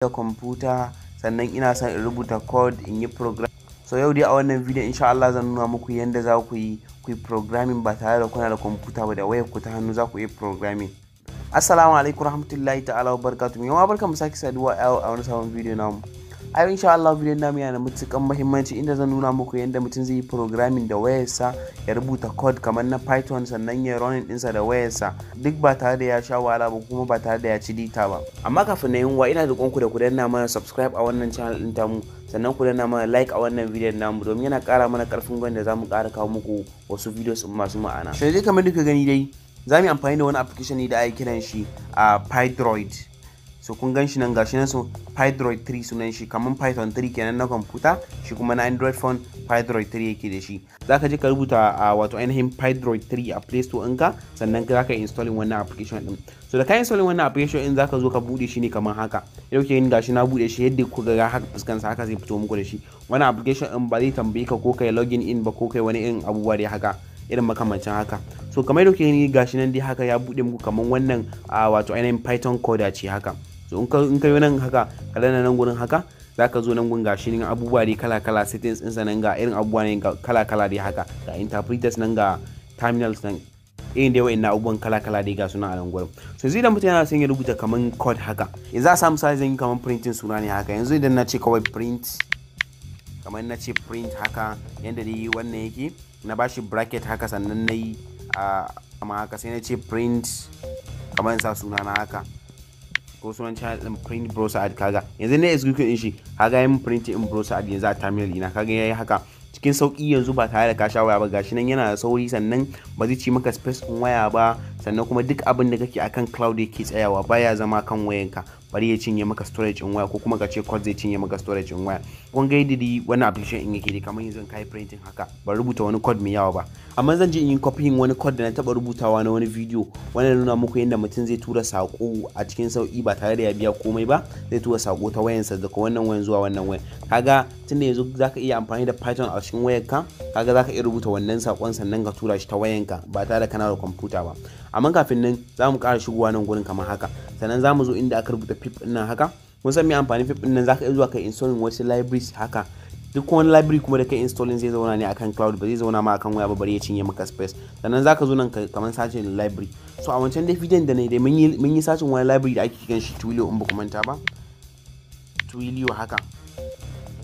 da kwamfuta sannan ina son in rubuta code in yi program. So yau dai a wannan video insha Allah zan nuna muku yanda za ku yi programming ba tare da kuna da kwamfuta ba, da wayar ku ta hannu za ku yi programming. Assalamu alaikum warahmatullahi ta'ala wabarakatuh. Yawa barkan mu sake saduwa a wani sabon video namu. A yau insha Allah video namu yana da matukan muhimmanci inda zan nuna muku yanda mutum zai yi programming da wayarsa, ya rubuta code kamar na Python sannan ya running ɗinsa da wayarsa duk ba tare da ya sha wahala ba kuma ba tare da ya ci data ba. Amma kafin na yin ina da ku da ku danna mana subscribe a wannan channel ɗin tamu, sannan ku danna mana like a wannan video namu domin yana ƙara mana ƙarfin gwiwa da zamu ƙara kawo muku wasu videos masu ma'ana. Sai dai kamar duka gani dai za mu yi amfani da wani application ne da ake kiran shi a Pydroid. So kun gan shi nan gashi nan, so Pydroid 3 sunan shi, kamar Python 3 kenan na kwamfuta, shi kuma na Android phone Pydroid 3 yake da shi. Zaka je ka rubuta wato ainihin Pydroid 3 a Play Store ɗinka, sannan za ka installing wannan application din. So da ka installing wannan application din zaka zo ka bude shi ne kamar haka. Yau ke yin gashi na bude shi yadda ku ga haka fuskansa haka zai fito muku da shi. Wannan application din ba zai tambaye ka ko kai login in ba ko kai wani irin abubuwa dai haka irin makamancin haka. So kamar yadda kuke gani gashi nan dai haka ya bude muku kamar wannan wato ainihin Python coda ce haka. So in ka yi nan haka ka dana nan gurin haka zaka zo nan gurin gashi nan abubuwa dai kala settings din nan ga irin abubuwa ne kala dai haka, ga interpreters nan ga terminals nan irin dai wayannan abubuwan kala dai ga suna a nan gurin. So zai da mutum yana son ya rubuta kaman code haka, yanzu a samu misali zan yi kaman printing suna ne haka. Yanzu idan na ce kawai print, kamar na ce print haka yanda dai wannan yake, na bashi bracket haka sannan na yi kama haka sai na ce print kamar sa suna na haka ko sunan channel din print browser ad. Kaga yanzu ne execute din shi, kaga yin print in browser ad yanzu a terminal ina, kaga yayi haka cikin sauki yanzu ba tare da ka sha waya ba. Gashi nan yana da sauri, sannan ba zai ci maka space din waya ba, sannan kuma duk abin da kake akan cloud yake tsayawa, baya zama kan wayanka bari ya cinye maka storage in waya, ko kuma ka ce code zai cinye maka storage in waya. Kun ga yadda wannan application in yake dai kamar yanzu kai printing haka, ba rubuta wani code mai yawa ba, amma zan je in yi copying wani code da na taba rubutawa na wani video wanda nuna muku yadda mutum zai tura sako a cikin sauki ba tare da ya biya komai ba. Zai tura sako ta wayansa daga wannan wayan zuwa wannan wayan. Kaga tunda yanzu zaka iya amfani da Python a cikin wayarka, kaga zaka iya rubuta wannan sakon sannan ka tura shi ta wayanka ba tare da kana da kwamfuta ba. Amma kafin nan za mu ƙara shigowa nan gurin kamar haka, sannan za mu zo inda aka rubuta pip ɗin nan haka. Mun san me amfani pip ɗin nan, zaka iya zuwa kai installing wasu libraries haka. Duk wani library kuma da kai installing zai zauna ne akan cloud, ba zai zauna ma akan waya ba bari ya cinye maka space. Sannan zaka zo nan kamar sacin library. So a wancan dai bidiyon da ne dai mun yi sacin wani library da ake kiran shi Twilio in ba ku manta ba. Twilio haka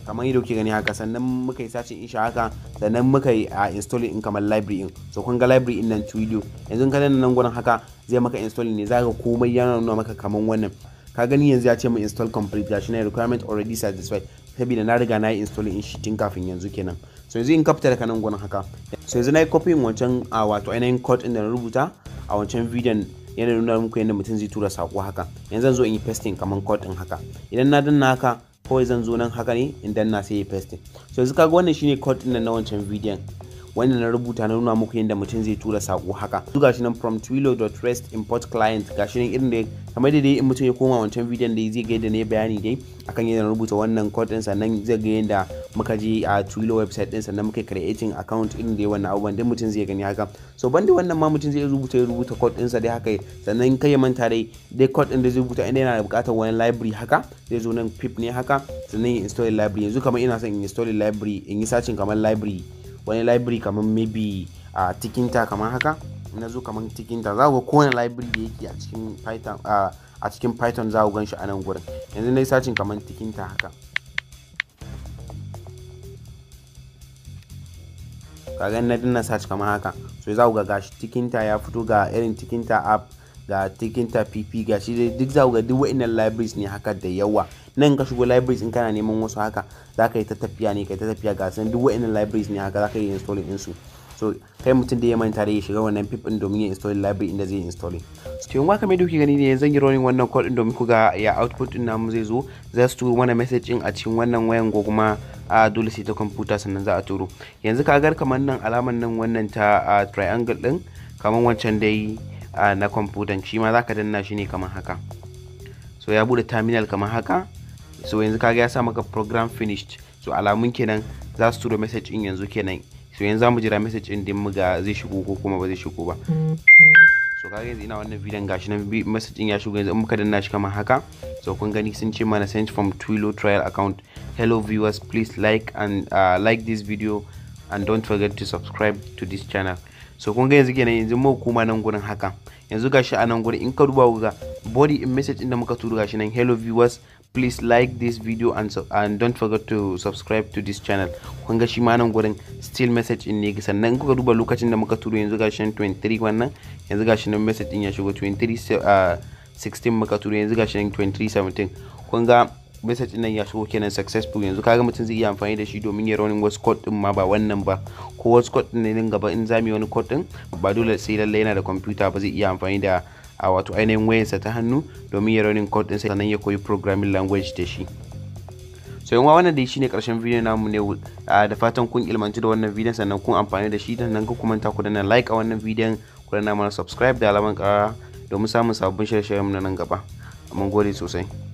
kamar yadda kuke gani haka, sannan muka yi sacin in shi haka, sannan muka yi installing in kamar library in. So kun ga library in nan Twilio, yanzu ka danna nan gurin haka zai maka installing ne, zaka komai yana nuna maka kamar wannan. Ka gani yanzu ya ce mu install complete, gashi na requirement already satisfied, saboda na riga na yi installing in shi tun kafin yanzu kenan. So yanzu in ka fita daga nan gurin haka, so yanzu na yi copying wancan wato ainihin code din da na rubuta a wancan bidiyon yana nuna muku yadda mutum zai tura sako haka. Yanzu zan zo in yi pasting kamar code din haka. Idan na danna haka kawai zan zo nan haka ne in danna sai yi pasting. So yanzu kaga wannan shine code din na wancan bidiyon wanda na rubuta na nuna muku yadda mutum zai tura sako haka. Duk gashi nan from twilio.rest import client, gashi nan irin da kamar da dai in mutum ya koma wancan bidiyon da zai ga yadda ne bayani dai akan yadda na rubuta wannan code din, sannan zai ga yadda muka je a Twilio website din, sannan muka creating account irin da wannan abubuwan din mutum zai gani haka. So banda wannan ma mutum zai rubuta code din sa dai haka, sannan kai ya manta dai code din da zai rubuta inda yana da buƙatar wani library haka, zai zo nan pip ne haka, sannan ya install library. Yanzu kamar ina son in install library, in yi searching kamar library, wani library kamar maybe tikinta kamar haka. Na zo kamar tikinta, za ku ga kowane library da yake a cikin Python a cikin Python za ku gan shi a nan gurin. Yanzu na yi searching kamar tikinta haka, kaga na dinna search kamar haka. So za ku ga gashi tikinta ya fito, ga irin tikinta app, ga tikinta pp, gashi dai duk za ku ga duk wa'annan libraries ne haka da yawa. Nan ka shigo libraries in kana neman wasu haka za ka yi ta tafiya ne, kai ta tafiya, ga san duk wa'annan libraries ne haka za ka yi installing ɗinsu. So kai mutum da ya manta da ya shiga wannan pip din domin ya install library inda zai installing. So yanzu kamar yadda kuke gani ne zan yi running wannan code din domin ku ga ya output din namu zai zo. Za su turo mana message din a cikin wannan wayan ko kuma dole sai ta computer sannan za a turo. Yanzu ka ga kamar nan alaman nan wannan ta triangle din kamar wancan dai na computer, shi ma zaka danna shi ne kamar haka. So ya bude terminal kamar haka. So yanzu kaga ya sa maka program finished. So alamun kenan za su turo message din yanzu kenan. So yanzu za mu jira message din mu ga zai shigo ko kuma ba zai shigo ba. So kaga yanzu ina wannan bidiyon gashi nan message din ya shigo yanzu in muka danna shi kamar haka. So kun gani sun ce mana sent from Twilo trial account. Hello viewers, please like and like this video and don't forget to subscribe to this channel. So kun ga yanzu kenan yanzu mu kuma nan gurin haka. Yanzu gashi a nan gurin in ka duba ga body in message din da muka turo gashi nan, hello viewers, please like this video and don't forget to subscribe to this channel. Kun ga shi ma nan gurin still message in ne, sannan kuka duba lokacin da muka turo yanzu gashi nan 23 wannan, yanzu gashi nan message din ya shigo 23:16 muka turo, yanzu gashi nan 23:17. kun ga message din nan ya shigo kenan successful. Yanzu kaga mutum zai iya amfani da shi domin ya running wasu code din ma ba wannan ba, ko wasu code din ne gaba in zamu yi wani code din ba dole sai lalle yana da computer ba, zai iya amfani da a wato ainihin wayarsa ta hannu domin ya running code din sannan ya koyi programming language da shi. So yawa wannan dai shine karshen video namu ne, da fatan kun ilmanci da wannan video sannan kun amfani da shi, sannan ku kuma ku danna like a wannan video, ku danna mana subscribe da alamar qararrawa domin samun sabbin shirye-shiryen mu nan gaba. Mun gode sosai.